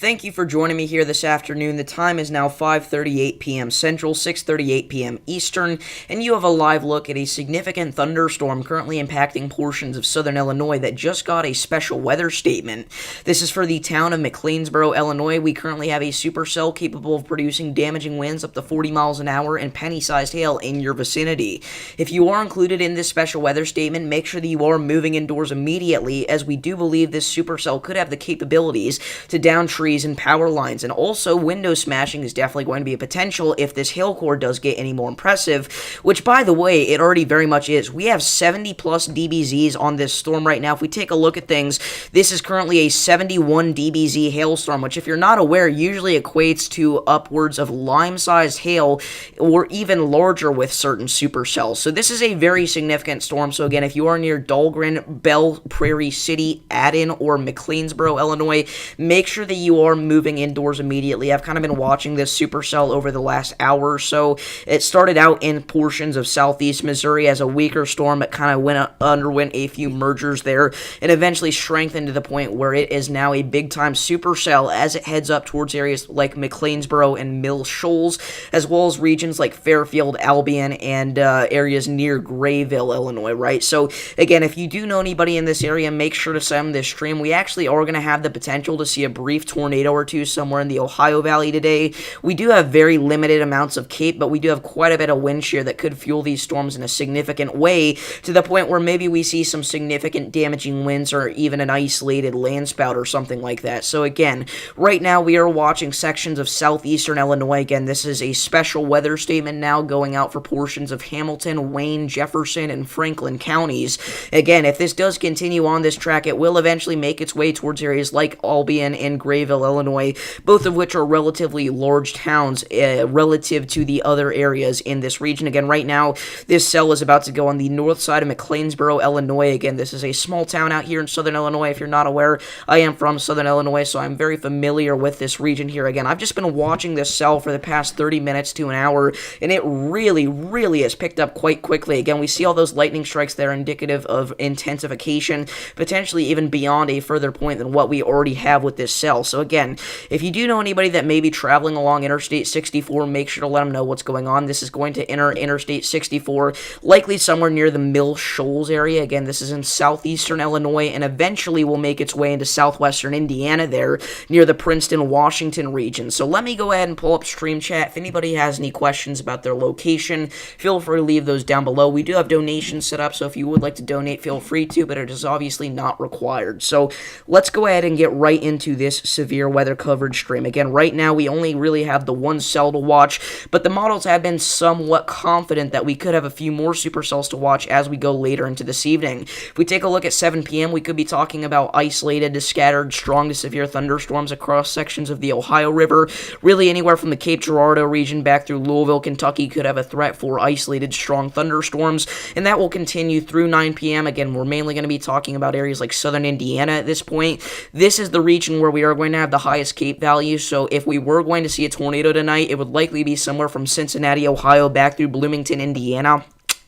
Thank you for joining me here this afternoon. The time is now 5:38 p.m. Central, 6:38 p.m. Eastern, and you have a live look at a significant thunderstorm currently impacting portions of southern Illinois that just got a special weather statement. This is for the town of McLeansboro, Illinois. We currently have a supercell capable of producing damaging winds up to 40 miles an hour and penny-sized hail in your vicinity. If you are included in this special weather statement, make sure that you are moving indoors immediately, as we do believe this supercell could have the capabilities to down trees and power lines, and also window smashing is definitely going to be a potential if this hail core does get any more impressive, which, by the way, it already very much is. We have 70 plus dBZs on this storm right now. If we take a look at things, this is currently a 71 dBZ hailstorm, which, if you're not aware, usually equates to upwards of lime-sized hail or even larger with certain supercells. So this is a very significant storm. So again, if you are near Dahlgren, Bell, Prairie City, Adden, or McLeansboro, Illinois, make sure that you are moving indoors immediately. I've kind of been watching this supercell over the last hour or so. It started out in portions of southeast Missouri as a weaker storm. It kind of underwent a few mergers there and eventually strengthened to the point where it is now a big-time supercell as it heads up towards areas like McLeansboro and Mill Shoals, as well as regions like Fairfield, Albion, and areas near Grayville, Illinois, right? So, again, if you do know anybody in this area, make sure to send them this stream. We actually are going to have the potential to see a brief tornado or two somewhere in the Ohio Valley today. We do have very limited amounts of cape, but we do have quite a bit of wind shear that could fuel these storms in a significant way, to the point where maybe we see some significant damaging winds or even an isolated landspout or something like that. So again, right now we are watching sections of southeastern Illinois. Again, this is a special weather statement now going out for portions of Hamilton, Wayne, Jefferson, and Franklin counties. Again, if this does continue on this track, it will eventually make its way towards areas like Albion and Grayville, Illinois, both of which are relatively large towns relative to the other areas in this region. Again, right now, this cell is about to go on the north side of McLeansboro, Illinois. Again, this is a small town out here in southern Illinois. If you're not aware, I am from southern Illinois, so I'm very familiar with this region here. Again, I've just been watching this cell for the past 30 minutes to an hour, and it really has picked up quite quickly. Again, we see all those lightning strikes there indicative of intensification, potentially even beyond a further point than what we already have with this cell. So again, if you do know anybody that may be traveling along Interstate 64, make sure to let them know what's going on. This is going to enter Interstate 64, likely somewhere near the Mill Shoals area. Again, this is in southeastern Illinois, and eventually will make its way into southwestern Indiana there, near the Princeton, Washington region. So let me go ahead and pull up Stream Chat. If anybody has any questions about their location, feel free to leave those down below. We do have donations set up, so if you would like to donate, feel free to, but it is obviously not required. So let's go ahead and get right into this severe weather coverage stream. Again, right now we only really have the one cell to watch, but the models have been somewhat confident that we could have a few more supercells to watch as we go later into this evening. If we take a look at 7 p.m., we could be talking about isolated to scattered strong to severe thunderstorms across sections of the Ohio River. Really anywhere from the Cape Girardeau region back through Louisville, Kentucky could have a threat for isolated strong thunderstorms, and that will continue through 9 p.m. Again, we're mainly going to be talking about areas like southern Indiana at this point. This is the region where we are going to have the highest cape value, so if we were going to see a tornado tonight, it would likely be somewhere from Cincinnati, Ohio, back through Bloomington, Indiana.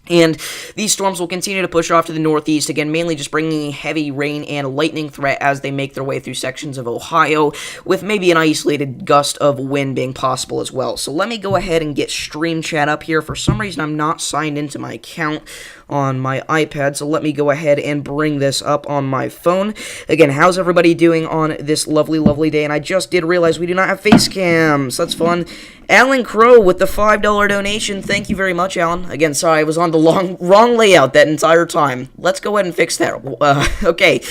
And these storms will continue to push off to the northeast, again, mainly just bringing heavy rain and lightning threat as they make their way through sections of Ohio, with maybe an isolated gust of wind being possible as well. So let me go ahead and get Stream Chat up here. For some reason, I'm not signed into my account on my iPad, so let me go ahead and bring this up on my phone. Again, how's everybody doing on this lovely day? And I just did realize we do not have face cams. That's fun. Alan Crow with the $5 donation. Thank you very much, Alan. Again, sorry, I was on the wrong layout that entire time. Let's go ahead and fix that. Okay.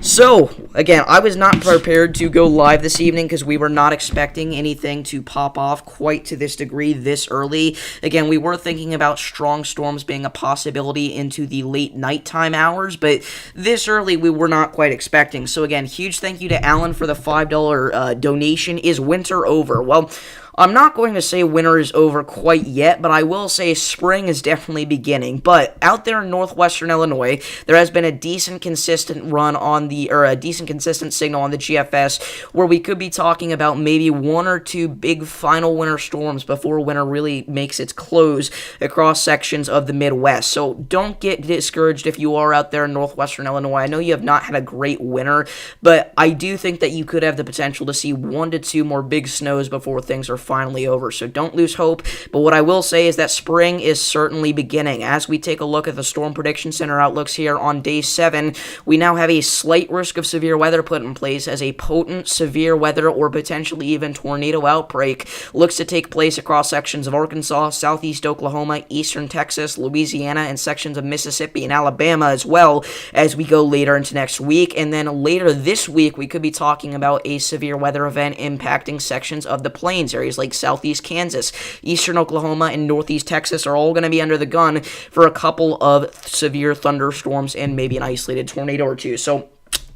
So, again, I was not prepared to go live this evening because we were not expecting anything to pop off quite to this degree this early. Again, we were thinking about strong storms being a possibility into the late nighttime hours, but this early we were not quite expecting. So, again, huge thank you to Alan for the $5 donation. Is winter over? Well, I'm not going to say winter is over quite yet, but I will say spring is definitely beginning. But out there in northwestern Illinois, there has been a decent consistent run on a decent consistent signal on the GFS where we could be talking about maybe one or two big final winter storms before winter really makes its close across sections of the Midwest. So don't get discouraged if you are out there in northwestern Illinois. I know you have not had a great winter, but I do think that you could have the potential to see 1 to 2 more big snows before things are finally over, so don't lose hope. But what I will say is that spring is certainly beginning. As we take a look at the Storm Prediction Center outlooks here on day 7, we now have a slight risk of severe weather put in place as a potent severe weather or potentially even tornado outbreak looks to take place across sections of Arkansas, southeast Oklahoma, eastern Texas, Louisiana, and sections of Mississippi and Alabama as well as we go later into next week. And then later this week, we could be talking about a severe weather event impacting sections of the plains. Areas like southeast Kansas, eastern Oklahoma, and northeast Texas are all going to be under the gun for a couple of severe thunderstorms and maybe an isolated tornado or two. So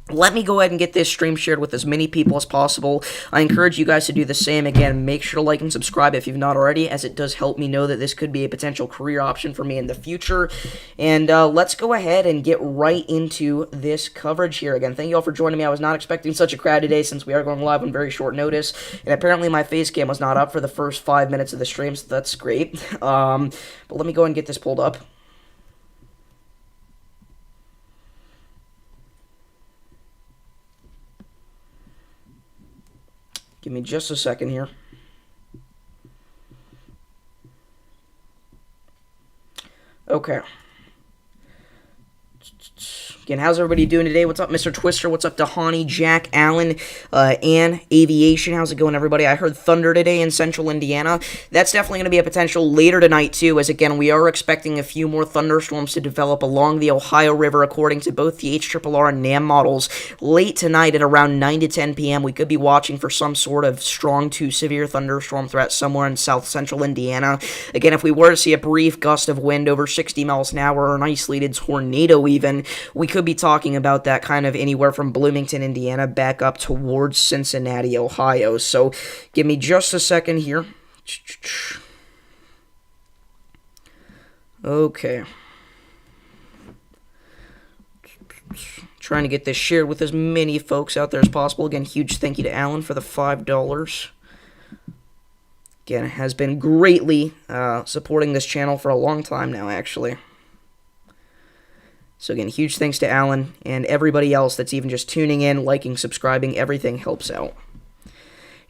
let me go ahead and get this stream shared with as many people as possible. I encourage you guys to do the same. Again, make sure to like and subscribe if you've not already, as it does help me know that this could be a potential career option for me in the future. And let's go ahead and get right into this coverage here. Again, thank you all for joining me. I was not expecting such a crowd today since we are going live on very short notice. And apparently my face cam was not up for the first 5 minutes of the stream, so that's great. But let me go ahead and get this pulled up. Give me just a second here. Okay. Again, how's everybody doing today? What's up, Mr. Twister? What's up, Dahani, Jack, Allen, and Aviation? How's it going, everybody? I heard thunder today in central Indiana. That's definitely going to be a potential later tonight, too, as, again, we are expecting a few more thunderstorms to develop along the Ohio River, according to both the HRRR and NAM models. Late tonight at around 9 to 10 p.m., we could be watching for some sort of strong to severe thunderstorm threat somewhere in south-central Indiana. Again, if we were to see a brief gust of wind over 60 miles an hour or an isolated tornado even, we could be talking about that kind of anywhere from Bloomington, Indiana, back up towards Cincinnati, Ohio. So give me just a second here. Okay. Trying to get this shared with as many folks out there as possible. Again, huge thank you to Alan for the $5. Again, it has been greatly supporting this channel for a long time now, actually. So again, huge thanks to Alan and everybody else that's even just tuning in, liking, subscribing. Everything helps out.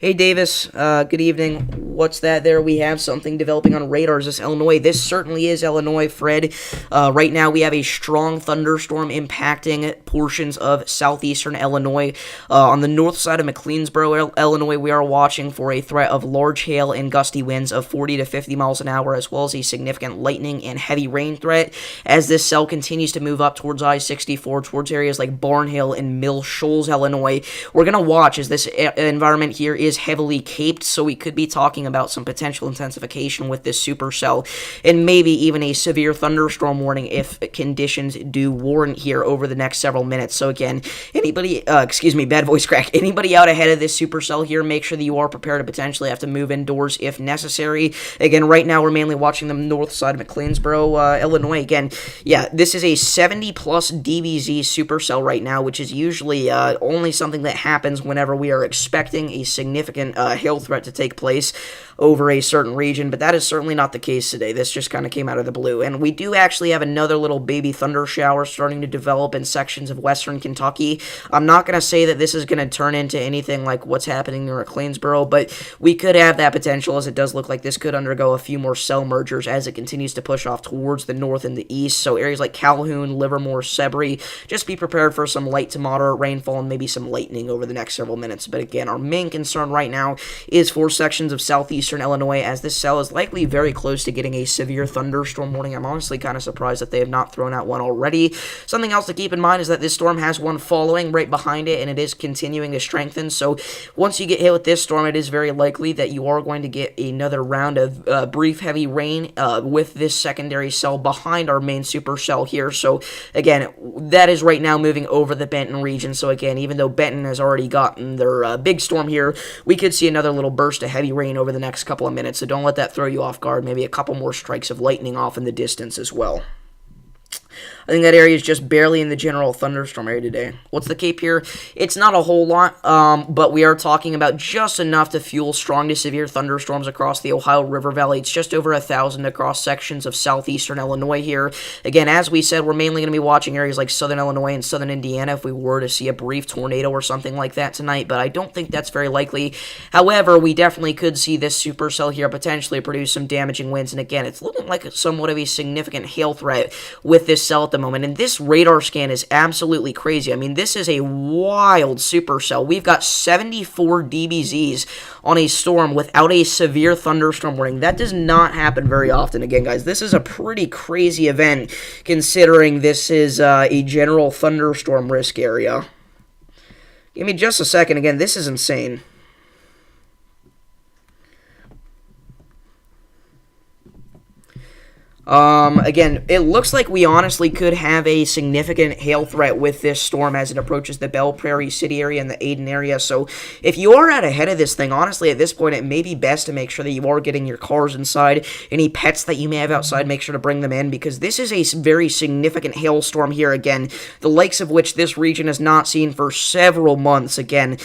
Hey, Davis, good evening. What's that there? We have something developing on radar. Is this Illinois? This certainly is Illinois, Fred. Right now, we have a strong thunderstorm impacting portions of southeastern Illinois. On the north side of McLeansboro, Illinois, we are watching for a threat of large hail and gusty winds of 40 to 50 miles an hour, as well as a significant lightning and heavy rain threat, as this cell continues to move up towards I-64, towards areas like Barnhill and Mill Shoals, Illinois. We're going to watch as this environment here is heavily caped, so we could be talking about some potential intensification with this supercell, and maybe even a severe thunderstorm warning if conditions do warrant here over the next several minutes. So again, anybody, bad voice crack, anybody out ahead of this supercell here, make sure that you are prepared to potentially have to move indoors if necessary. Again, right now we're mainly watching the north side of McLeansboro, Illinois. Again, yeah, this is a 70 plus DBZ supercell right now, which is usually only something that happens whenever we are expecting a significant hail threat to take place over a certain region, but that is certainly not the case today. This just kind of came out of the blue, and we do actually have another little baby thunder shower starting to develop in sections of western Kentucky. I'm not going to say that this is going to turn into anything like what's happening near McLeansboro, but we could have that potential, as it does look like this could undergo a few more cell mergers as it continues to push off towards the north and the east. So areas like Calhoun, Livermore, Sebree, just be prepared for some light to moderate rainfall and maybe some lightning over the next several minutes. But again, our main concern right now is for sections of southeastern Illinois, as this cell is likely very close to getting a severe thunderstorm warning. I'm honestly kind of surprised that they have not thrown out one already. Something else to keep in mind is that this storm has one following right behind it, and it is continuing to strengthen. So once you get hit with this storm, it is very likely that you are going to get another round of brief heavy rain with this secondary cell behind our main supercell here. So again, that is right now moving over the Benton region. So again, even though Benton has already gotten their big storm here, we could see another little burst of heavy rain over the next couple of minutes, so don't let that throw you off guard. Maybe a couple more strikes of lightning off in the distance as well. I think that area is just barely in the general thunderstorm area today. What's the Cape here? It's not a whole lot, but we are talking about just enough to fuel strong to severe thunderstorms across the Ohio River Valley. It's just over 1,000 across sections of southeastern Illinois here. Again, as we said, we're mainly going to be watching areas like southern Illinois and southern Indiana if we were to see a brief tornado or something like that tonight, but I don't think that's very likely. However, we definitely could see this supercell here potentially produce some damaging winds, and again, it's looking like somewhat of a significant hail threat with this cell at the moment, and this radar scan is absolutely crazy. I mean, this is a wild supercell. We've got 74 dBZs on a storm without a severe thunderstorm warning. That does not happen very often. Again, guys, this is a pretty crazy event considering this is a general thunderstorm risk area. Give me just a second. Again, this is insane. Again, it looks like we honestly could have a significant hail threat with this storm as it approaches the Belle Prairie City area and the Ayden area. So if you are out ahead of this thing, honestly, at this point, it may be best to make sure that you are getting your cars inside. Any pets that you may have outside, make sure to bring them in, because this is a very significant hailstorm here. Again, the likes of which this region has not seen for several months. Again,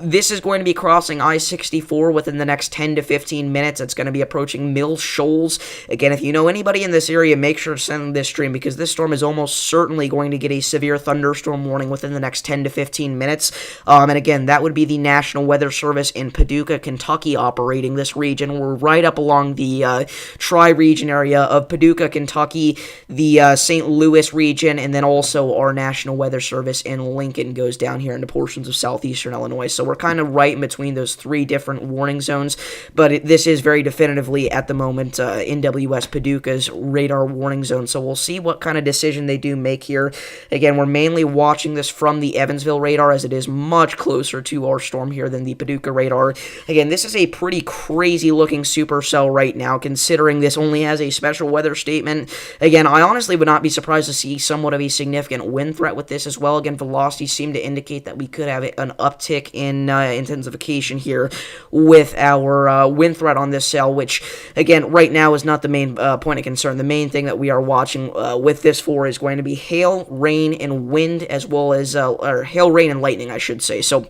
this is going to be crossing I-64 within the next 10 to 15 minutes. It's going to be approaching Mill Shoals. Again, if you know anybody in this area, make sure to send them this stream, because this storm is almost certainly going to get a severe thunderstorm warning within the next 10 to 15 minutes. And again, that would be the National Weather Service in Paducah, Kentucky operating this region. We're right up along the tri-region area of Paducah, Kentucky, the St. Louis region, and then also our National Weather Service in Lincoln goes down here into portions of southeastern Illinois. So we're kind of right in between those three different warning zones, but this is very definitively at the moment NWS Paducah's radar warning zone, so we'll see what kind of decision they do make here. Again, we're mainly watching this from the Evansville radar, as it is much closer to our storm here than the Paducah radar. Again, this is a pretty crazy looking supercell right now, considering this only has a special weather statement. Again, I honestly would not be surprised to see somewhat of a significant wind threat with this as well. Again, velocities seem to indicate that we could have an uptick in intensification here with our wind threat on this cell, which, again, right now is not the main point of concern. The main thing that we are watching with this for is going to be hail, rain, and wind, as well as or hail, rain, and lightning, I should say. So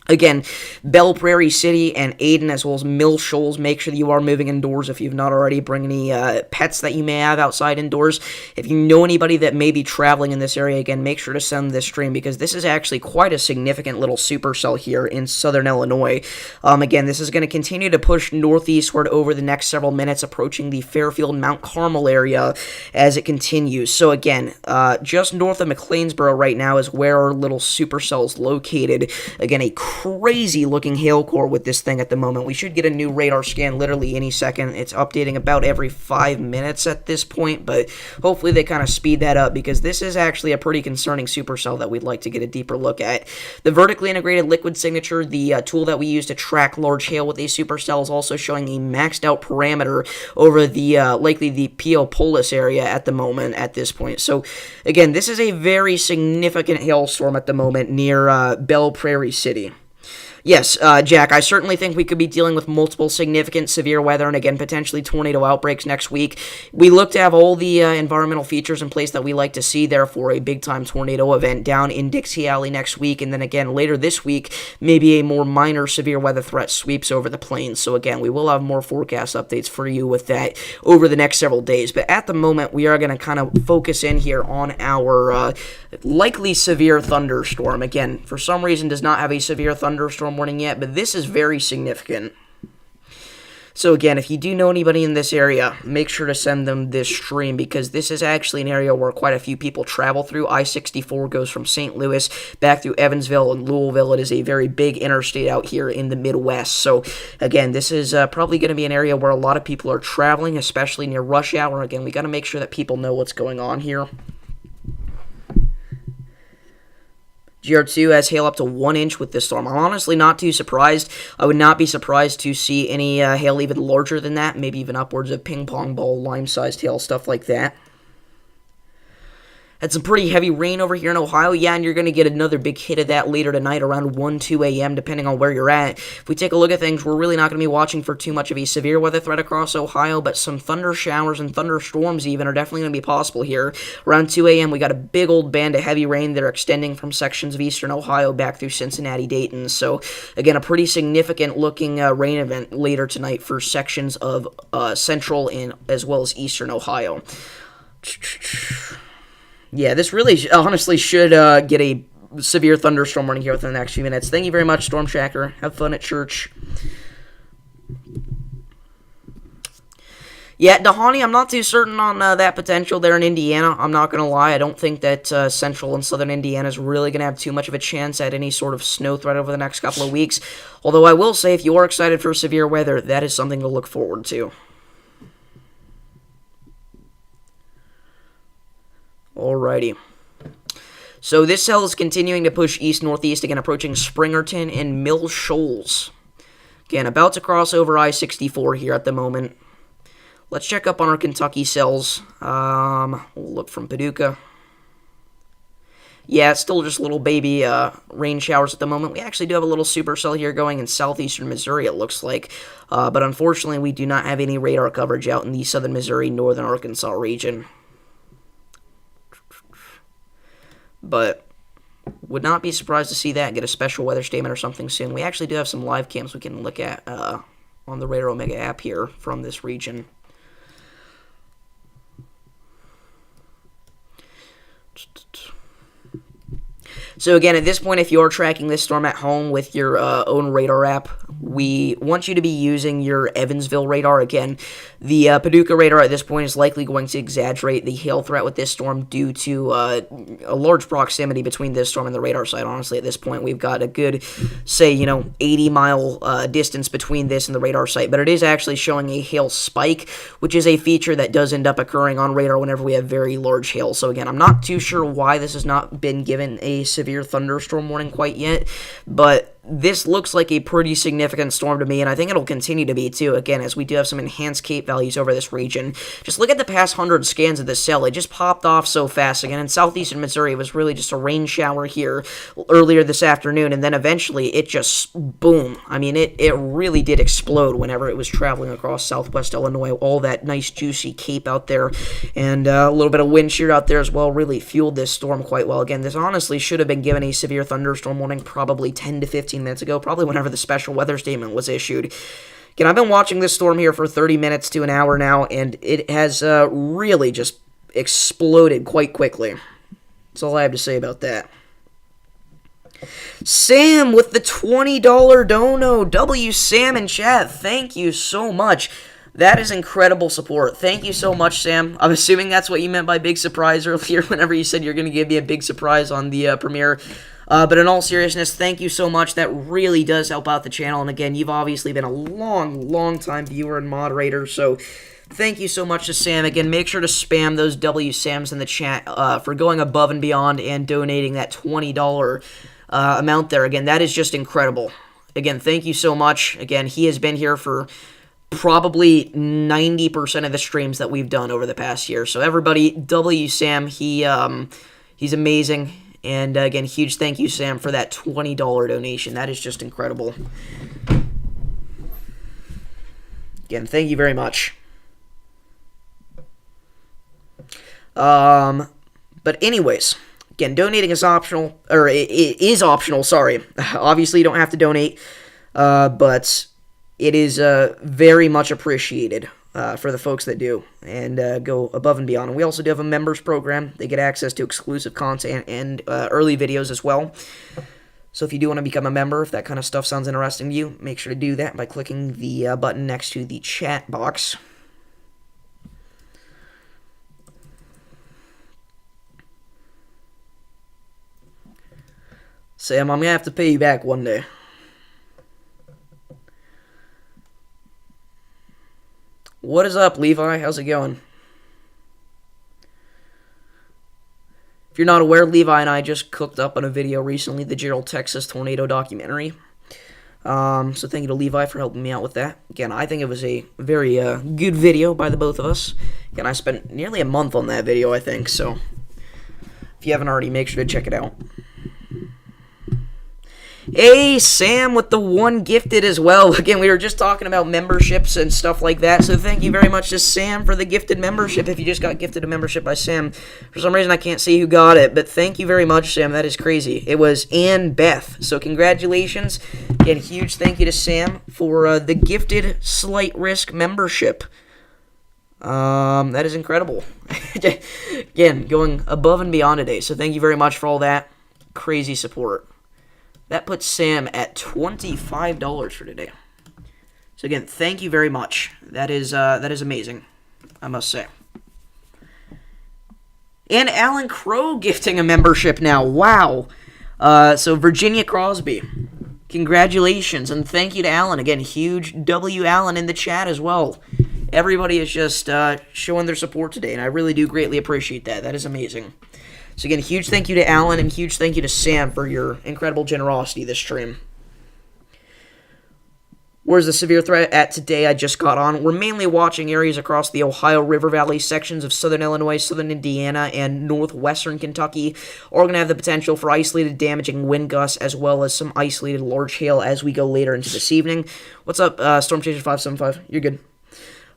again, Belle Prairie City and Ayden, as well as Mill Shoals, make sure that you are moving indoors if you've not already. Bring any pets that you may have outside indoors. If you know anybody that may be traveling in this area, again, make sure to send this stream, because this is actually quite a significant little supercell here in southern Illinois. Again, this is going to continue to push northeastward over the next several minutes, approaching the Fairfield, Mount Carmel area as it continues. So again, just north of McLeansboro right now is where our little supercell is located. Again, a crazy looking hail core with this thing at the moment. We should get a new radar scan literally any second. It's updating about every 5 minutes at this point, but hopefully they kind of speed that up, because this is actually a pretty concerning supercell that we'd like to get a deeper look at. The vertically integrated liquid signature, the tool that we use to track large hail with a supercell, is also showing a maxed out parameter over the likely the Piopolis area at the moment at this point. So again, this is a very significant hailstorm at the moment near Belle Prairie City. Yes, Jack, I certainly think we could be dealing with multiple significant severe weather and, again, potentially tornado outbreaks next week. We look to have all the environmental features in place that we like to see there for a big-time tornado event down in Dixie Alley next week, and then, again, later this week, maybe a more minor severe weather threat sweeps over the plains. So, again, we will have more forecast updates for you with that over the next several days. But at the moment, we are going to kind of focus in here on our likely severe thunderstorm. Again, for some reason, does not have a severe thunderstorm warning yet, but this is very significant. So again, if you do know anybody in this area, make sure to send them this stream, because this is actually an area where quite a few people travel through. I-64 goes from St. Louis back through Evansville and Louisville. It is a very big interstate out here in the Midwest. So again, this is probably going to be an area where a lot of people are traveling, especially near rush hour. Again, we got to make sure that people know what's going on here. GR2 has hail up to 1 inch with this storm. I'm honestly not too surprised. I would not be surprised to see any hail even larger than that, maybe even upwards of ping pong ball, lime-sized hail, stuff like that. Had some pretty heavy rain over here in Ohio. Yeah, and you're going to get another big hit of that later tonight around 1, 2 a.m., depending on where you're at. If we take a look at things, we're really not going to be watching for too much of a severe weather threat across Ohio, but some thunder showers and thunderstorms even are definitely going to be possible here. Around 2 a.m., we got a big old band of heavy rain that are extending from sections of eastern Ohio back through Cincinnati, Dayton. So, again, a pretty significant looking rain event later tonight for sections of central and as well as eastern Ohio. Yeah, this really, honestly, should get a severe thunderstorm warning here within the next few minutes. Thank you very much, Storm Shacker. Have fun at church. Yeah, Dahani, I'm not too certain on that potential there in Indiana. I'm not going to lie. I don't think that central and southern Indiana is really going to have too much of a chance at any sort of snow threat over the next couple of weeks. Although I will say, if you are excited for severe weather, that is something to look forward to. Alrighty. So this cell is continuing to push east-northeast, again approaching Springerton and Mill Shoals. Again, about to cross over I-64 here at the moment. Let's check up on our Kentucky cells. We'll look from Paducah. Yeah, it's still just little baby rain showers at the moment. We actually do have a little supercell here going in southeastern Missouri, it looks like. But unfortunately, we do not have any radar coverage out in the southern Missouri, northern Arkansas region. But would not be surprised to see that, get a special weather statement or something soon. We actually do have some live cams we can look at on the Radar Omega app here from this region. So again, at this point, if you're tracking this storm at home with your own radar app, we want you to be using your Evansville radar. Again, the Paducah radar at this point is likely going to exaggerate the hail threat with this storm due to a large proximity between this storm and the radar site. Honestly, at this point, we've got a good, say, 80-mile distance between this and the radar site, but it is actually showing a hail spike, which is a feature that does end up occurring on radar whenever we have very large hail. So again, I'm not too sure why this has not been given a severe thunderstorm warning quite yet, but this looks like a pretty significant storm to me, and I think it'll continue to be too, again, as we do have some enhanced CAPE values over this region. Just look at the past 100 scans of this cell. It just popped off so fast. Again, in southeastern Missouri, it was really just a rain shower here earlier this afternoon, and then eventually it just, boom. I mean, it really did explode whenever it was traveling across southwest Illinois. All that nice, juicy CAPE out there, and a little bit of wind shear out there as well really fueled this storm quite well. Again, this honestly should have been given a severe thunderstorm warning probably 10 to 15 minutes ago, probably whenever the special weather statement was issued. Again, I've been watching this storm here for 30 minutes to an hour now, and it has really just exploded quite quickly. That's all I have to say about that. Sam with the $20 dono. W Sam in chat, thank you so much. That is incredible support. Thank you so much, Sam. I'm assuming that's what you meant by big surprise earlier whenever you said you're going to give me a big surprise on the premiere. But in all seriousness, thank you so much. That really does help out the channel. And again, you've obviously been a long time viewer and moderator, so thank you so much to Sam. Again, make sure to spam those WSAMs in the chat for going above and beyond and donating that $20 amount there. Again, that is just incredible. Again, thank you so much. Again, he has been here for probably 90% of the streams that we've done over the past year. So everybody, WSAM, he's amazing. And again, huge thank you, Sam, for that $20 donation. That is just incredible. Again, thank you very much. But anyways, again, donating is optional, or it is optional, sorry. Obviously, you don't have to donate, but it is very much appreciated for the folks that do and go above and beyond. And we also do have a members program. They get access to exclusive content and early videos as well. So if you do want to become a member, if that kind of stuff sounds interesting to you, make sure to do that by clicking the button next to the chat box. Sam, I'm going to have to pay you back one day. What is up, Levi? How's it going? If you're not aware, Levi and I just cooked up on a video recently, the Gerald, Texas tornado documentary. So thank you to Levi for helping me out with that. Again, I think it was a very good video by the both of us. Again, I spent nearly a month on that video, I think, so If you haven't already, make sure to check it out. Hey, Sam with the 1 gifted as well. Again, we were just talking about memberships and stuff like that, so thank you very much to Sam for the gifted membership. If you just got gifted a membership by Sam, for some reason I can't see who got it, but thank you very much, Sam. That is crazy. It was Ann Beth, so congratulations. Again, huge thank you to Sam for the gifted Slight Risk membership. That is incredible. Again, going above and beyond today, so thank you very much for all that crazy support. That puts Sam at $25 for today. So again, thank you very much. That is amazing, I must say. And Alan Crow gifting a membership now. Wow. So Virginia Crosby, congratulations, and thank you to Alan. Again, huge W Alan in the chat as well. Everybody is just showing their support today, and I really do greatly appreciate that. That is amazing. So again, huge thank you to Alan and huge thank you to Sam for your incredible generosity this stream. Where's the severe threat at today? I just got on. We're mainly watching areas across the Ohio River Valley, sections of southern Illinois, southern Indiana, and northwestern Kentucky are going to have the potential for isolated damaging wind gusts as well as some isolated large hail as we go later into this evening. What's up, Storm Chaser 575? You're good.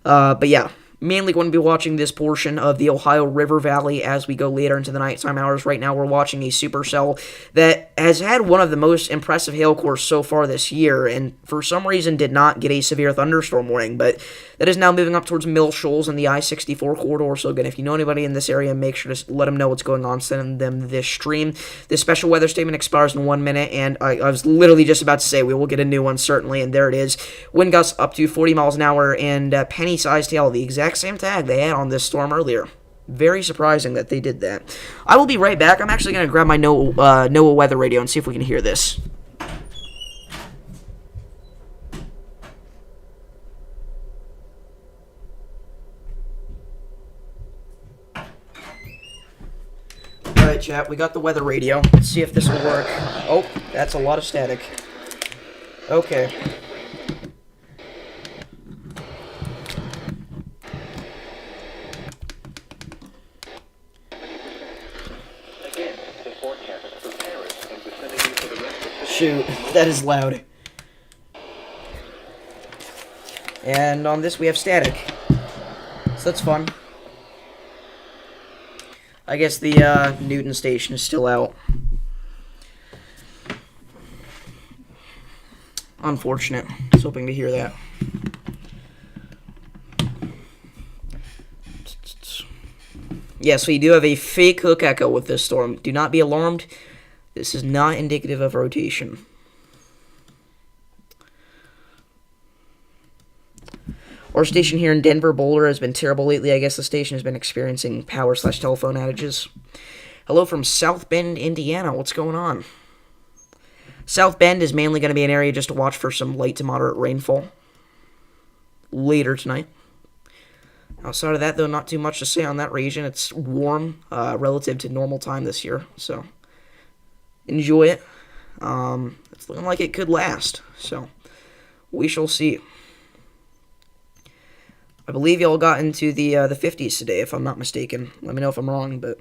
But yeah. Mainly going to be watching this portion of the Ohio River Valley as we go later into the nighttime hours. Right now we're watching a supercell that has had one of the most impressive hail cores so far this year, and for some reason did not get a severe thunderstorm warning, but that is now moving up towards Mill Shoals and the I-64 corridor. So again, if you know anybody in this area, make sure to let them know what's going on. Send them this stream. This special weather statement expires in 1 minute, and I was literally just about to say we will get a new one certainly, and there it is. Wind gusts up to 40 miles an hour and penny-sized hail, the exact same tag they had on this storm earlier. Very surprising that they did that. I will be right back. I'm actually going to grab my NOAA weather radio and see if we can hear this. Alright, chat, we got the weather radio. Let's see if this will work. Oh, that's a lot of static. Okay. Shoot, that is loud. And on this we have static. So that's fun. I guess the Newton station is still out. Unfortunate. I was hoping to hear that. Yes, we do have a fake hook echo with this storm. Do not be alarmed. This is not indicative of rotation. Our station here in Denver, Boulder, has been terrible lately. I guess the station has been experiencing power/telephone outages. Hello from South Bend, Indiana. What's going on? South Bend is mainly going to be an area just to watch for some light to moderate rainfall later tonight. Outside of that, though, not too much to say on that region. It's warm relative to normal time this year, so enjoy it. It's looking like it could last, so we shall see. I believe y'all got into the 50s today, if I'm not mistaken. Let me know if I'm wrong, but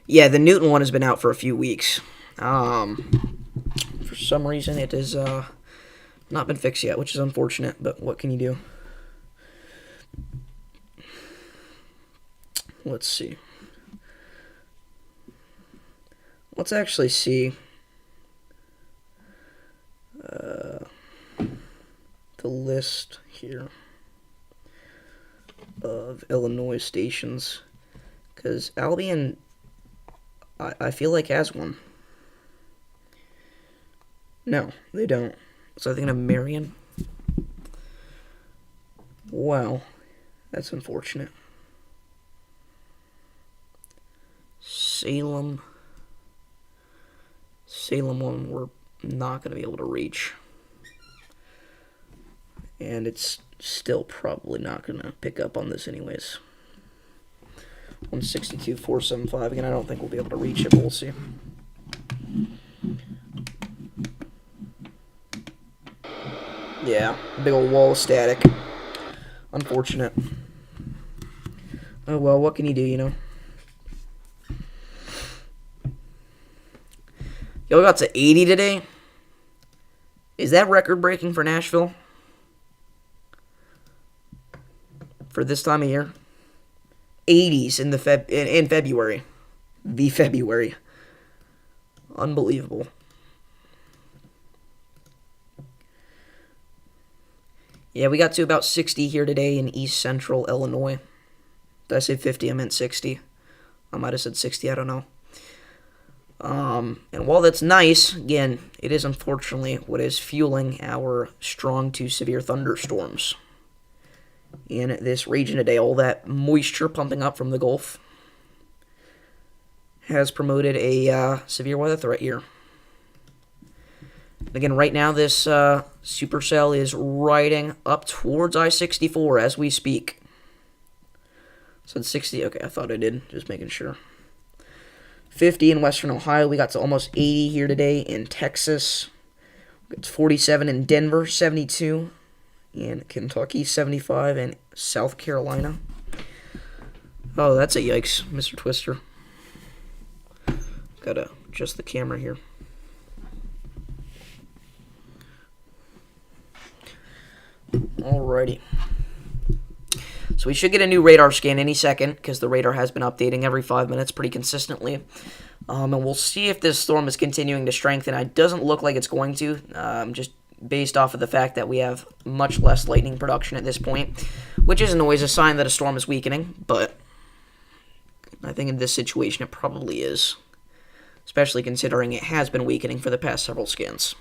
yeah, the Newton one has been out for a few weeks. For some reason, it has not been fixed yet, which is unfortunate, but what can you do? Let's see. Let's actually see the list here of Illinois stations, because Albion, I feel like, has one. No, they don't. So I think of Marion. Wow, that's unfortunate. Salem one we're not going to be able to reach. And it's still probably not going to pick up on this anyways. 162.475. Again, I don't think we'll be able to reach it, but we'll see. Yeah, big old wall of static. Unfortunate. Oh well, what can you do, you know? Yo, got to 80 today. Is that record-breaking for Nashville? For this time of year? 80s in February. The February. Unbelievable. Yeah, we got to about 60 here today in East Central Illinois. Did I say 50? I meant 60. I might have said 60, I don't know. And while that's nice, again, it is unfortunately what is fueling our strong to severe thunderstorms in this region today. All that moisture pumping up from the Gulf has promoted a severe weather threat here. Again, right now this supercell is riding up towards I-64 as we speak. So it's 60. Okay, I thought I did. Just making sure. 50 in Western Ohio. We got to almost 80 here today in Texas. It's 47 in Denver, 72 in Kentucky, 75 in South Carolina. Oh, that's a yikes, Mr. Twister. Gotta adjust the camera here. Alrighty. So we should get a new radar scan any second, because the radar has been updating every 5 minutes pretty consistently. And we'll see if this storm is continuing to strengthen. It doesn't look like it's going to, just based off of the fact that we have much less lightning production at this point, which isn't always a sign that a storm is weakening, but I think in this situation it probably is, especially considering it has been weakening for the past several scans.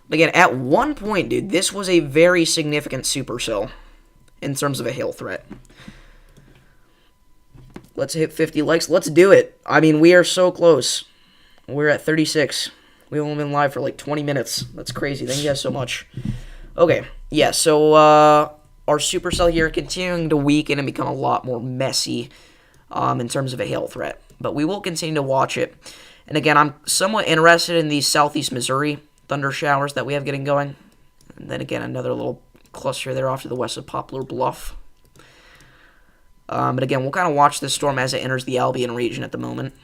Again, at one point, dude, this was a very significant supercell in terms of a hail threat. Let's hit 50 likes. Let's do it. I mean, we are so close. We're at 36. We've only been live for like 20 minutes. That's crazy. Thank you guys so much. Okay, yeah, so our supercell here continuing to weaken and become a lot more messy in terms of a hail threat. But we will continue to watch it. And again, I'm somewhat interested in these southeast Missouri thunder showers that we have getting going. And then again, another little cluster there off to the west of Poplar Bluff. But again, we'll kind of watch this storm as it enters the Albion region at the moment.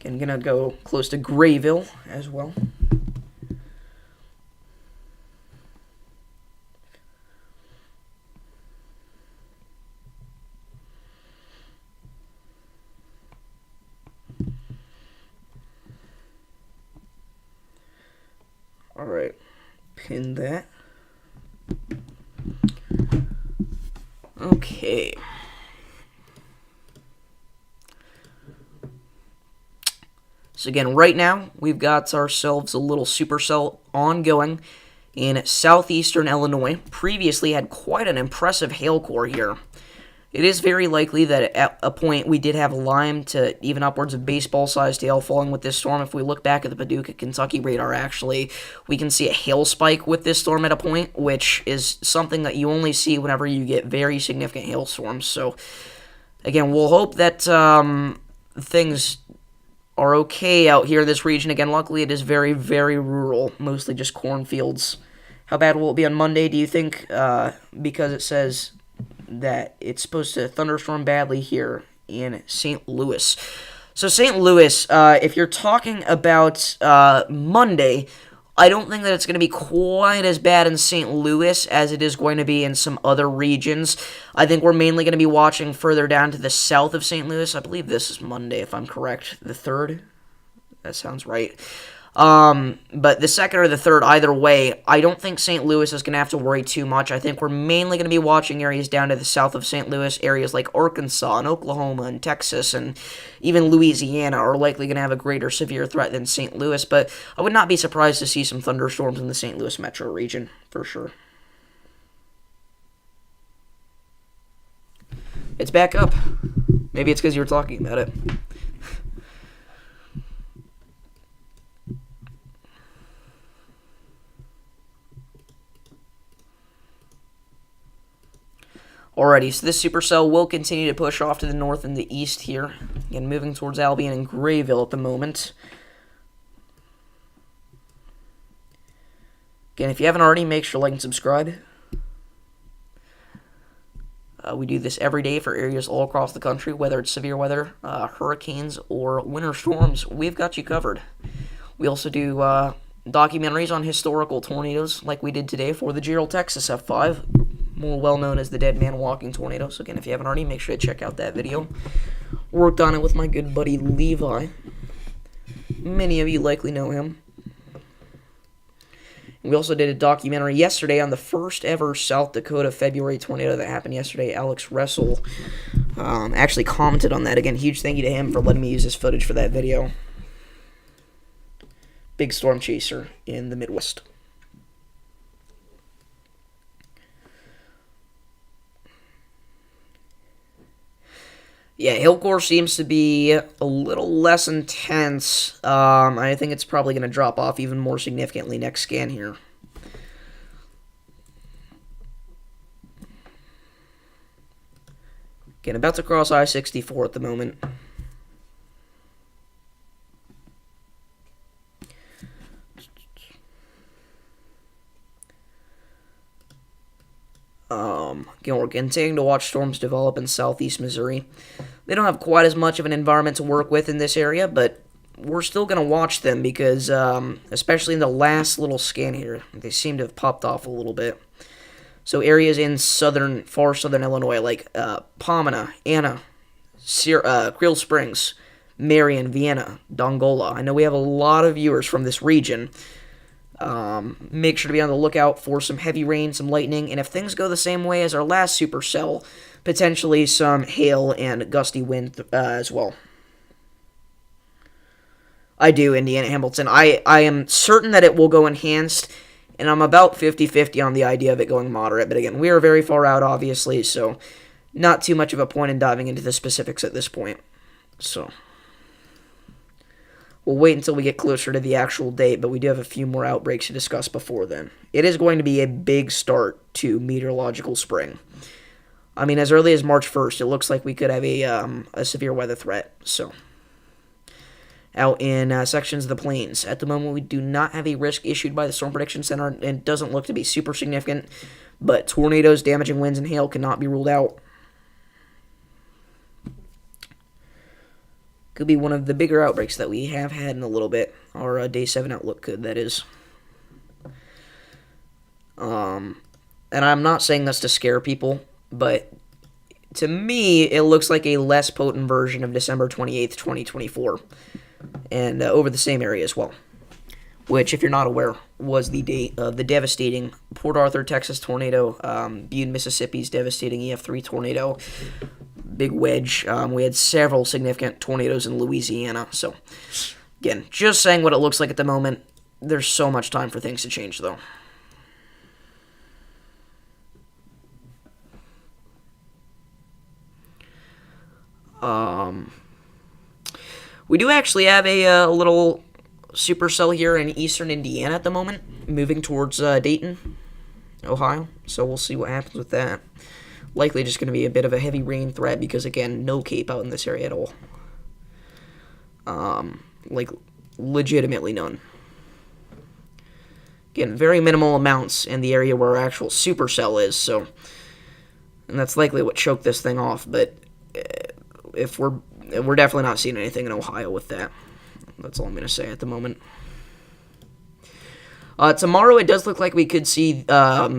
Again, going to go close to Grayville as well. Alright, pin that. Okay. So again, right now, we've got ourselves a little supercell ongoing in southeastern Illinois. Previously had quite an impressive hail core here. It is very likely that at a point we did have Lyme to even upwards of baseball-sized hail falling with this storm. If we look back at the Paducah, Kentucky radar, actually, we can see a hail spike with this storm at a point, which is something that you only see whenever you get very significant hailstorms. So, again, we'll hope that things are okay out here in this region. Again, luckily it is very, very rural, mostly just cornfields. How bad will it be on Monday, do you think? Because it says that it's supposed to thunderstorm badly here in St. Louis. So St. Louis, if you're talking about Monday, I don't think that it's going to be quite as bad in St. Louis as it is going to be in some other regions. I think we're mainly going to be watching further down to the south of St. Louis. I believe this is Monday, if I'm correct. The 3rd? That sounds right. But the 2nd or the 3rd, either way, I don't think St. Louis is going to have to worry too much. I think we're mainly going to be watching areas down to the south of St. Louis. Areas like Arkansas and Oklahoma and Texas and even Louisiana are likely going to have a greater severe threat than St. Louis. But I would not be surprised to see some thunderstorms in the St. Louis metro region, for sure. It's back up. Maybe it's because you were talking about it. Alrighty, so this supercell will continue to push off to the north and the east here. Again, moving towards Albion and Grayville at the moment. Again, if you haven't already, make sure to like and subscribe. We do this every day for areas all across the country, whether it's severe weather, hurricanes, or winter storms. We've got you covered. We also do documentaries on historical tornadoes, like we did today for the Gerald Texas F5, more well known as the Dead Man Walking Tornado. So again, if you haven't already, make sure to check out that video. Worked on it with my good buddy Levi. Many of you likely know him. We also did a documentary yesterday on the first ever South Dakota February tornado that happened yesterday. Alex Russell actually commented on that. Again, huge thank you to him for letting me use this footage for that video. Big storm chaser in the Midwest. Yeah, Hailstorm seems to be a little less intense. I think it's probably going to drop off even more significantly next scan here. Again, about to cross I-64 at the moment. Again, we're continuing to watch storms develop in southeast Missouri. They don't have quite as much of an environment to work with in this area, but we're still going to watch them because, especially in the last little scan here, they seem to have popped off a little bit. So areas in far southern Illinois, like Pomona, Anna, Creel Springs, Marion, Vienna, Dongola. I know we have a lot of viewers from this region. Make sure to be on the lookout for some heavy rain, some lightning, and if things go the same way as our last supercell, potentially some hail and gusty wind as well. I do, Indiana Hamilton. I am certain that it will go enhanced, and I'm about 50-50 on the idea of it going moderate, but again, we are very far out, obviously, so not too much of a point in diving into the specifics at this point. So we'll wait until we get closer to the actual date, but we do have a few more outbreaks to discuss before then. It is going to be a big start to meteorological spring. I mean, as early as March 1st, it looks like we could have a severe weather threat. So, out in sections of the plains, at the moment we do not have a risk issued by the Storm Prediction Center, and it doesn't look to be super significant, but tornadoes, damaging winds, and hail cannot be ruled out. Could be one of the bigger outbreaks that we have had in a little bit. Our Day 7 outlook could, that is. And I'm not saying this to scare people, but to me, it looks like a less potent version of December 28th, 2024. And over the same area as well. Which, if you're not aware, was the date of the devastating Port Arthur, Texas tornado, Butte, Mississippi's devastating EF3 tornado, big wedge. We had several significant tornadoes in Louisiana. So, again, just saying what it looks like at the moment. There's so much time for things to change, though. We do actually have a little supercell here in eastern Indiana at the moment, moving towards Dayton, Ohio. So we'll see what happens with that. Likely just going to be a bit of a heavy rain threat because, again, no cape out in this area at all. Like, legitimately none. Again, very minimal amounts in the area where our actual supercell is, so... And that's likely what choked this thing off, but if we're definitely not seeing anything in Ohio with that. That's all I'm going to say at the moment. Tomorrow, it does look like we could see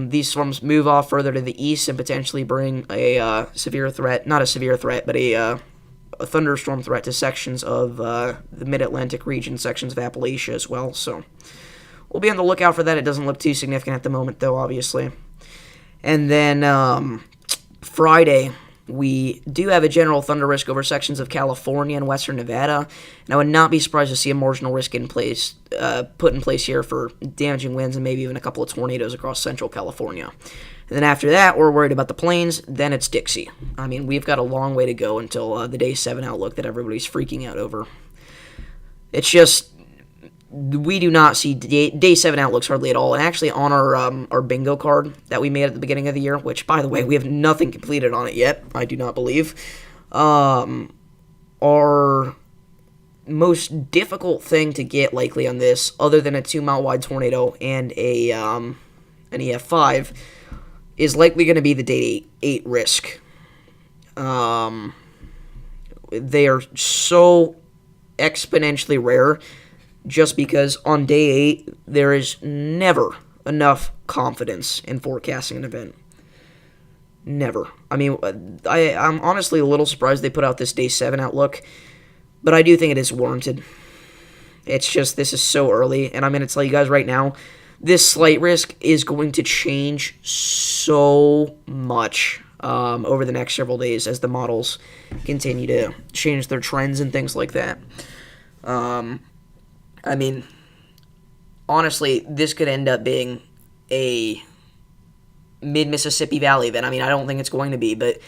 these storms move off further to the east and potentially bring a severe threat, not a severe threat, but a thunderstorm threat to sections of the mid-Atlantic region, sections of Appalachia as well. So we'll be on the lookout for that. It doesn't look too significant at the moment, though, obviously. And then Friday, we do have a general thunder risk over sections of California and western Nevada, and I would not be surprised to see a marginal risk put in place here for damaging winds and maybe even a couple of tornadoes across central California. And then after that, we're worried about the plains, then it's Dixie. I mean, we've got a long way to go until the Day 7 outlook that everybody's freaking out over. It's just, we do not see Day 7 outlooks hardly at all. And actually on our bingo card that we made at the beginning of the year, which, by the way, we have nothing completed on it yet, I do not believe, our most difficult thing to get likely on this, other than a 2-mile wide tornado and an EF5, is likely going to be the Day 8 risk. They are so exponentially rare just because on day 8 there is never enough confidence in forecasting an event. Never. I mean, I'm honestly a little surprised they put out this day 7 outlook, but I do think it is warranted. It's just, this is so early, and I'm going to tell you guys right now, this slight risk is going to change so much over the next several days as the models continue to change their trends and things like that. I mean, honestly, this could end up being a mid-Mississippi Valley event. I mean, I don't think it's going to be, but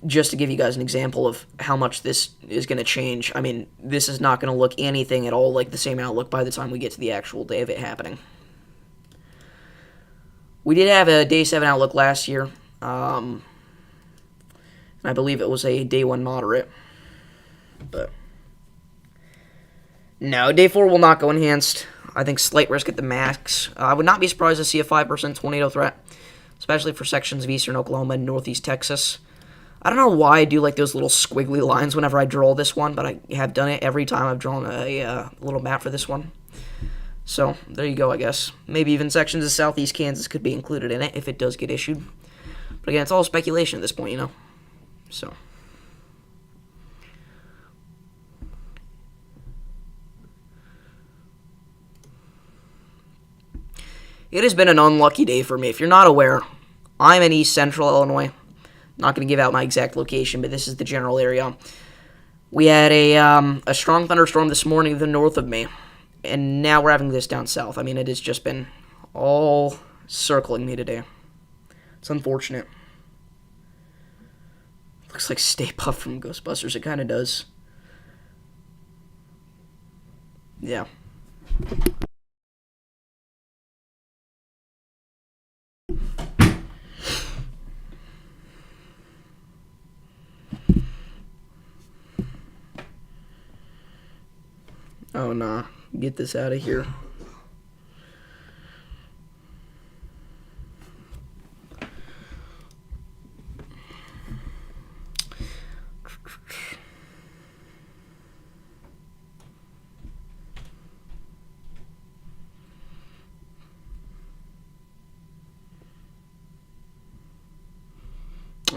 just to give you guys an example of how much this is going to change, I mean, this is not going to look anything at all like the same outlook by the time we get to the actual day of it happening. We did have a day 7 outlook last year, and I believe it was a day 1 moderate, but no, day 4 will not go enhanced. I think slight risk at the max. I would not be surprised to see a 5% tornado threat, especially for sections of eastern Oklahoma and northeast Texas. I don't know why I do like those little squiggly lines whenever I draw this one, but I have done it every time I've drawn a little map for this one. So, there you go, I guess. Maybe even sections of southeast Kansas could be included in it if it does get issued. But again, it's all speculation at this point, you know. So. It has been an unlucky day for me. If you're not aware, I'm in East Central Illinois. Not going to give out my exact location, but this is the general area. We had a strong thunderstorm this morning to the north of me, and now we're having this down south. I mean, it has just been all circling me today. It's unfortunate. Looks like Stay Puft from Ghostbusters. It kind of does. Yeah. Oh, nah. Get this out of here.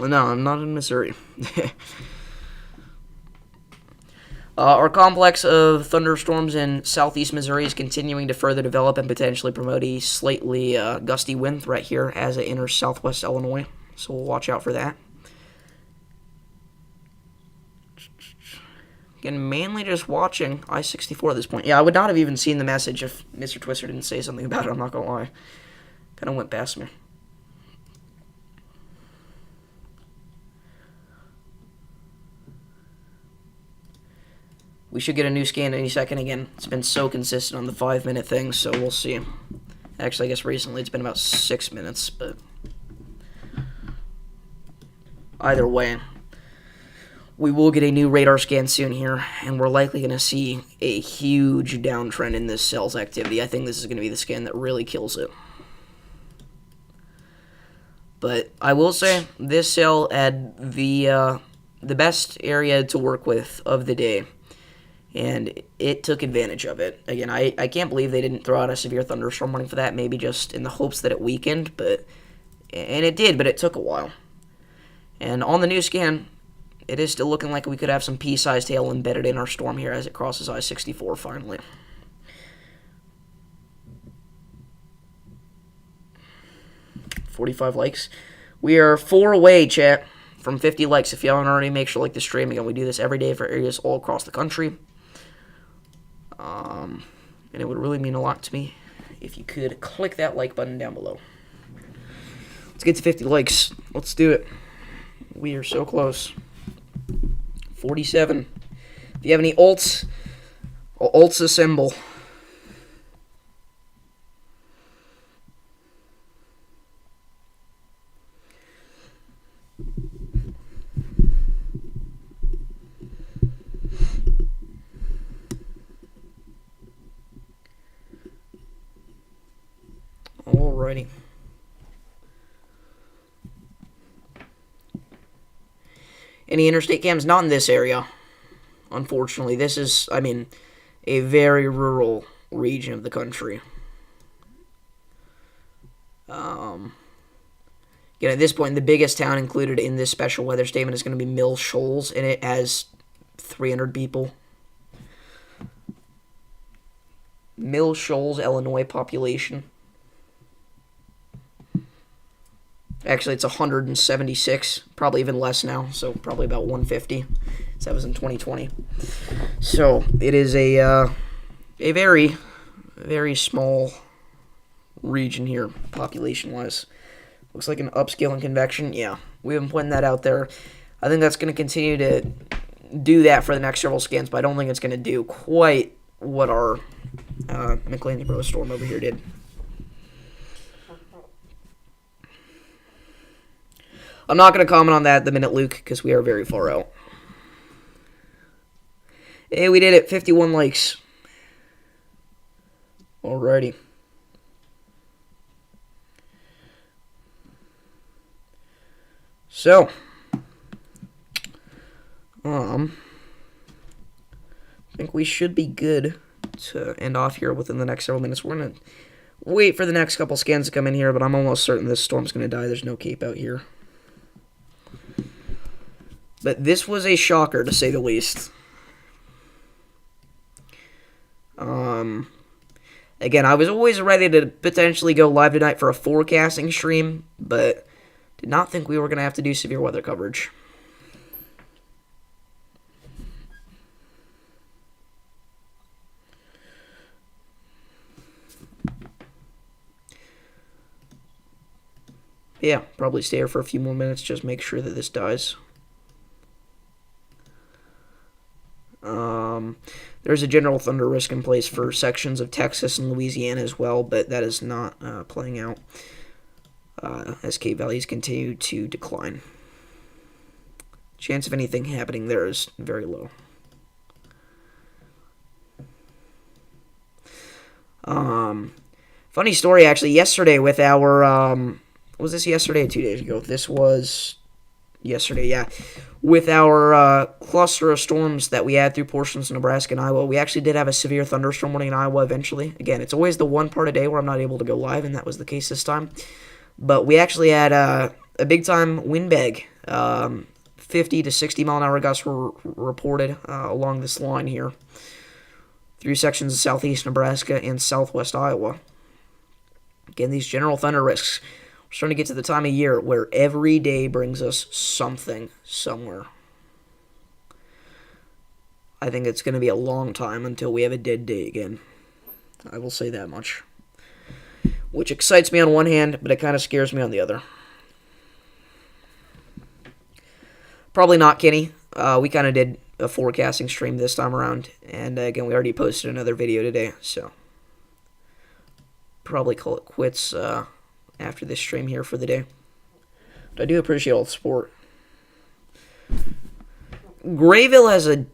No, I'm not in Missouri. Our complex of thunderstorms in southeast Missouri is continuing to further develop and potentially promote a slightly gusty wind threat here as it enters southwest Illinois. So we'll watch out for that. Again, mainly just watching I-64 at this point. Yeah, I would not have even seen the message if Mr. Twister didn't say something about it, I'm not going to lie. Kind of went past me. We should get a new scan any second again. It's been so consistent on the 5-minute thing, so we'll see. Actually, I guess recently it's been about 6 minutes, but either way, we will get a new radar scan soon here, and we're likely going to see a huge downtrend in this cell's activity. I think this is going to be the scan that really kills it. But I will say, this cell had the best area to work with of the day, and it took advantage of it. Again, I can't believe they didn't throw out a severe thunderstorm warning for that, maybe just in the hopes that it weakened, and it did, but it took a while. And on the new scan, it is still looking like we could have some pea-sized hail embedded in our storm here as it crosses I-64 finally. $45 likes. We are 4 away, chat, from 50 likes. If you haven't already, make sure to like the stream. Again, we do this every day for areas all across the country. And it would really mean a lot to me if you could click that like button down below. Let's get to 50 likes. Let's do it. We are so close. 47. If you have any alts assemble. Alrighty. Any interstate cams? Not in this area. Unfortunately, this is, I mean, a very rural region of the country. Again, at this point, the biggest town included in this special weather statement is going to be Mill Shoals, and it has 300 people. Mill Shoals, Illinois population. Actually, it's 176, probably even less now, so probably about 150. So that was in 2020. So it is a very, very small region here, population-wise. Looks like an upscaling convection. Yeah, we've been putting that out there. I think that's going to continue to do that for the next several scans, but I don't think it's going to do quite what our McLean storm over here did. I'm not going to comment on that the minute, Luke, because we are very far out. Hey, we did it. 51 likes. Alrighty. So, I think we should be good to end off here within the next several minutes. We're going to wait for the next couple scans to come in here, but I'm almost certain this storm's going to die. There's no cape out here. But this was a shocker, to say the least. Again, I was always ready to potentially go live tonight for a forecasting stream, but did not think we were going to have to do severe weather coverage. Yeah, probably stay here for a few more minutes, just make sure that this dies. There's a general thunder risk in place for sections of Texas and Louisiana as well, but that is not playing out as Cape values continue to decline. Chance of anything happening there is very low. Funny story, actually, yesterday with our... was this yesterday or 2 days ago? This was yesterday, yeah. With our cluster of storms that we had through portions of Nebraska and Iowa, we actually did have a severe thunderstorm warning in Iowa eventually. Again, it's always the one part a day where I'm not able to go live, and that was the case this time. But we actually had a big-time wind bag. 50 to 60 mile-an-hour gusts were reported along this line here through sections of southeast Nebraska and southwest Iowa. Again, these general thunder risks. We're starting to get to the time of year where every day brings us something somewhere. I think it's going to be a long time until we have a dead day again. I will say that much. Which excites me on one hand, but it kind of scares me on the other. Probably not, Kenny. We kind of did a forecasting stream this time around. And again, we already posted another video today, so probably call it quits after this stream here for the day. But I do appreciate all the support. Grayville has a...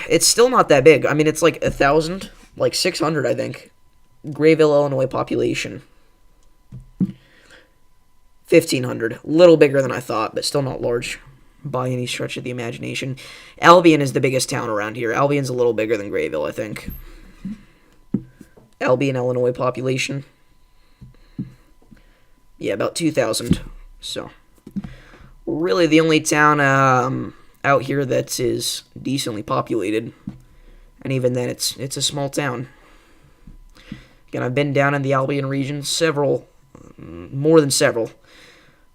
it's still not that big. I mean, it's like 1,000, like 600, I think. Grayville, Illinois population. 1,500. A little bigger than I thought, but still not large by any stretch of the imagination. Albion is the biggest town around here. Albion's a little bigger than Grayville, I think. Albion, Illinois population. Yeah, about 2,000. So, really the only town out here that is decently populated. And even then, it's a small town. Again, I've been down in the Albion region more than several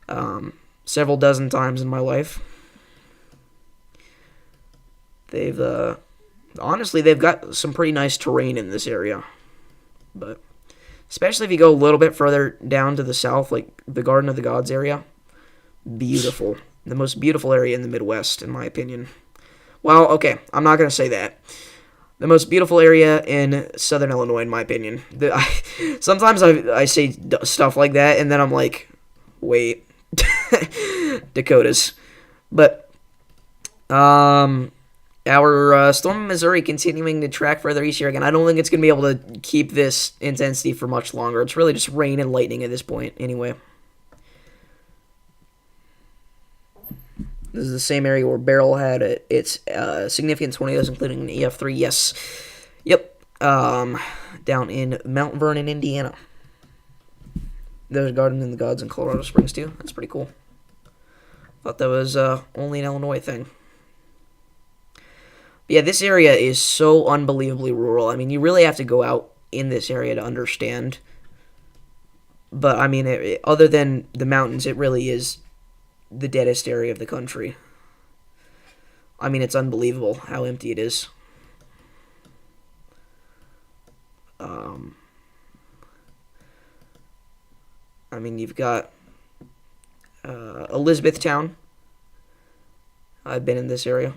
dozen times in my life. Honestly, they've got some pretty nice terrain in this area. But especially if you go a little bit further down to the south, like the Garden of the Gods area. Beautiful. The most beautiful area in the Midwest, in my opinion. Well, okay, I'm not going to say that. The most beautiful area in southern Illinois, in my opinion. Sometimes I say stuff like that, and then I'm like, wait. Dakotas. But, our storm in Missouri continuing to track further east here again. I don't think it's going to be able to keep this intensity for much longer. It's really just rain and lightning at this point, anyway. This is the same area where Beryl had its significant tornadoes, including an EF3. Yes. Yep. Down in Mount Vernon, Indiana. There's a Garden in the Gods in Colorado Springs, too. That's pretty cool. Thought that was only an Illinois thing. But yeah, this area is so unbelievably rural. I mean, you really have to go out in this area to understand. But, I mean, other than the mountains, it really is the deadest area of the country. I mean, it's unbelievable how empty it is. I mean, you've got Elizabethtown. I've been in this area.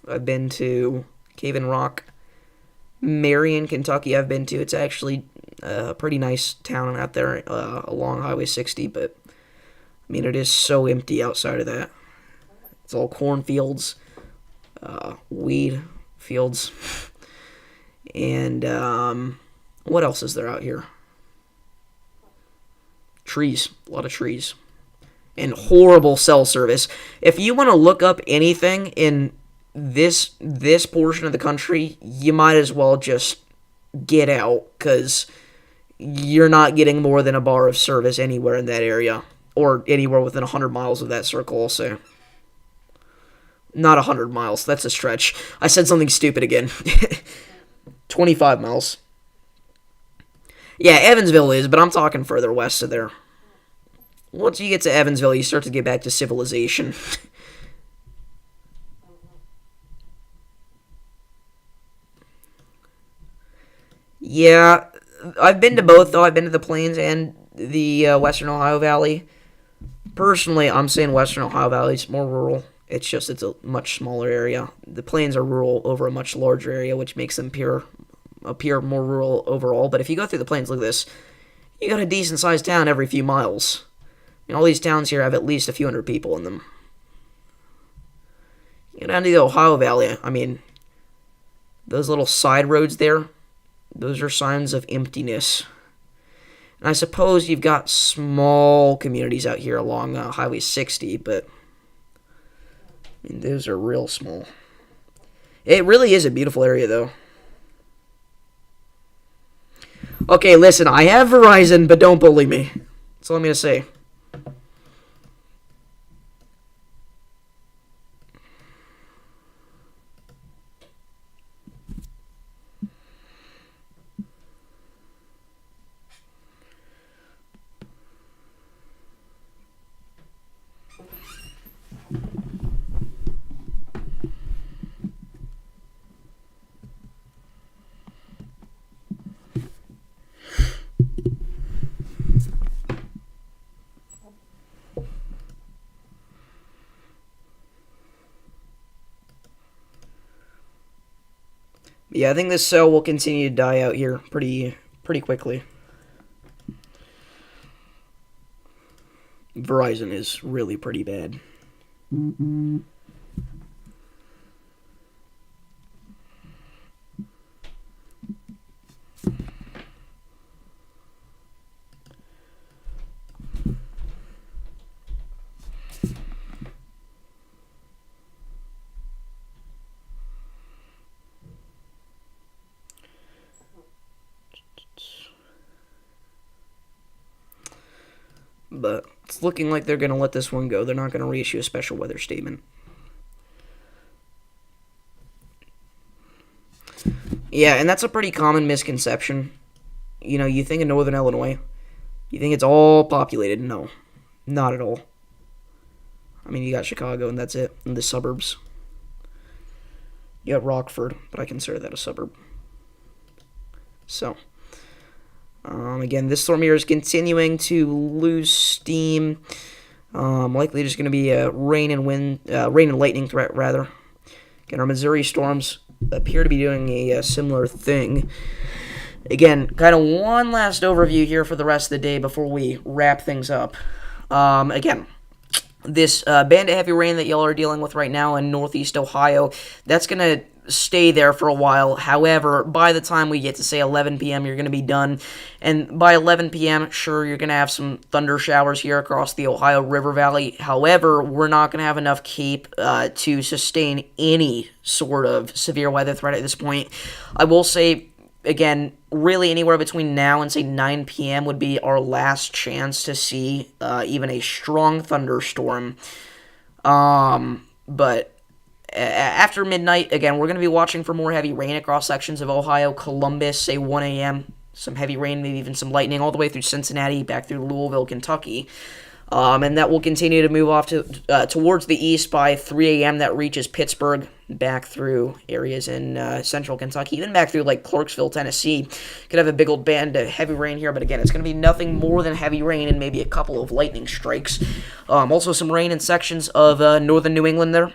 I've been to Cave and Rock. Marion, Kentucky, I've been to. It's actually a pretty nice town out there along Highway 60, but I mean, it is so empty outside of that. It's all cornfields, weed fields, and what else is there out here? Trees, a lot of trees, and horrible cell service. If you want to look up anything in this portion of the country, you might as well just get out, because you're not getting more than a bar of service anywhere in that area, or anywhere within 100 miles of that circle, I'll say. Not 100 miles, that's a stretch. I said something stupid again. 25 miles. Yeah, Evansville is, but I'm talking further west of there. Once you get to Evansville, you start to get back to civilization. Yeah, I've been to both, though. I've been to the Plains and the Western Ohio Valley. Personally, I'm saying Western Ohio Valley is more rural. It's just, it's a much smaller area. The Plains are rural over a much larger area, which makes them appear more rural overall. But if you go through the Plains, look at this. You got a decent-sized town every few miles. And all these towns here have at least a few hundred people in them. You get down to the Ohio Valley, I mean, those little side roads there, those are signs of emptiness. And I suppose you've got small communities out here along Highway 60, but I mean, those are real small. It really is a beautiful area, though. Okay, listen, I have Verizon, but don't bully me. That's all I'm going to say. Yeah, I think this cell will continue to die out here pretty quickly. Verizon is really pretty bad. But it's looking like they're going to let this one go. They're not going to reissue a special weather statement. Yeah, and that's a pretty common misconception. You know, you think of Northern Illinois, you think it's all populated. No, not at all. I mean, you got Chicago, and that's it, and the suburbs. You got Rockford, but I consider that a suburb. So, again, this storm here is continuing to lose steam. Likely just going to be a rain and lightning threat, rather. Again, our Missouri storms appear to be doing a similar thing. Again, kind of one last overview here for the rest of the day before we wrap things up. Again, this band of heavy rain that y'all are dealing with right now in northeast Ohio, that's going to stay there for a while. However, by the time we get to, say, 11 p.m., you're going to be done. And by 11 p.m., sure, you're going to have some thunder showers here across the Ohio River Valley. However, we're not going to have enough CAPE to sustain any sort of severe weather threat at this point. I will say, again, really anywhere between now and, say, 9 p.m. would be our last chance to see even a strong thunderstorm. But after midnight, again, we're going to be watching for more heavy rain across sections of Ohio, Columbus, say 1 a.m., some heavy rain, maybe even some lightning, all the way through Cincinnati, back through Louisville, Kentucky. And that will continue to move off to towards the east by 3 a.m. That reaches Pittsburgh, back through areas in central Kentucky, even back through, like, Clarksville, Tennessee. Could have a big old band of heavy rain here, but again, it's going to be nothing more than heavy rain and maybe a couple of lightning strikes. Also some rain in sections of northern New England there.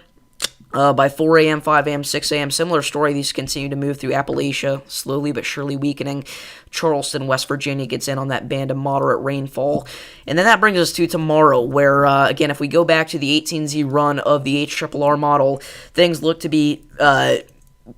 By 4 a.m., 5 a.m., 6 a.m., similar story. These continue to move through Appalachia, slowly but surely weakening. Charleston, West Virginia gets in on that band of moderate rainfall. And then that brings us to tomorrow, where, again, if we go back to the 18Z run of the HRRR model, things look to be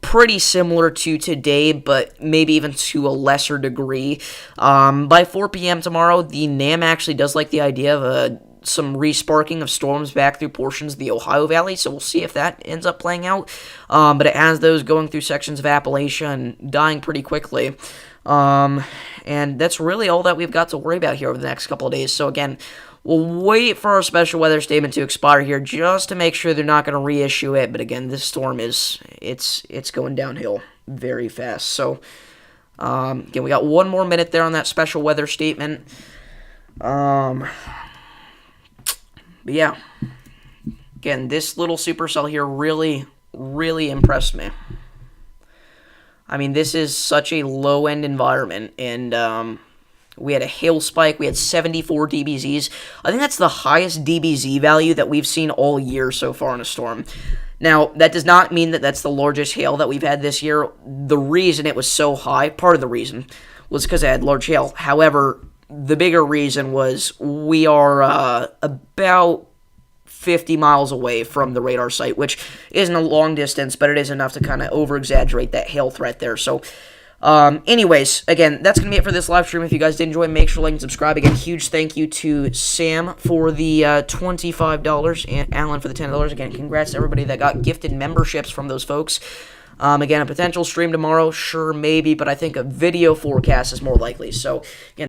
pretty similar to today, but maybe even to a lesser degree. By 4 p.m. tomorrow, the NAM actually does like the idea of some resparking of storms back through portions of the Ohio Valley, so we'll see if that ends up playing out. But it has those going through sections of Appalachia and dying pretty quickly. And that's really all that we've got to worry about here over the next couple of days. So again, we'll wait for our special weather statement to expire here just to make sure they're not going to reissue it. But again, this storm it's going downhill very fast. So again, we got 1 more minute there on that special weather statement. But yeah, again, this little supercell here really, really impressed me. I mean, this is such a low-end environment, and we had a hail spike. We had 74 dBZs. I think that's the highest dBZ value that we've seen all year so far in a storm. Now, that does not mean that that's the largest hail that we've had this year. The reason it was so high, part of the reason, was because it had large hail. However, the bigger reason was we are about 50 miles away from the radar site, which isn't a long distance, but it is enough to kind of over-exaggerate that hail threat there. So, anyways, again, that's going to be it for this live stream. If you guys did enjoy, make sure to like and subscribe. Again, huge thank you to Sam for the $25 and Alan for the $10. Again, congrats to everybody that got gifted memberships from those folks. Again, a potential stream tomorrow, sure, maybe, but I think a video forecast is more likely. So, again,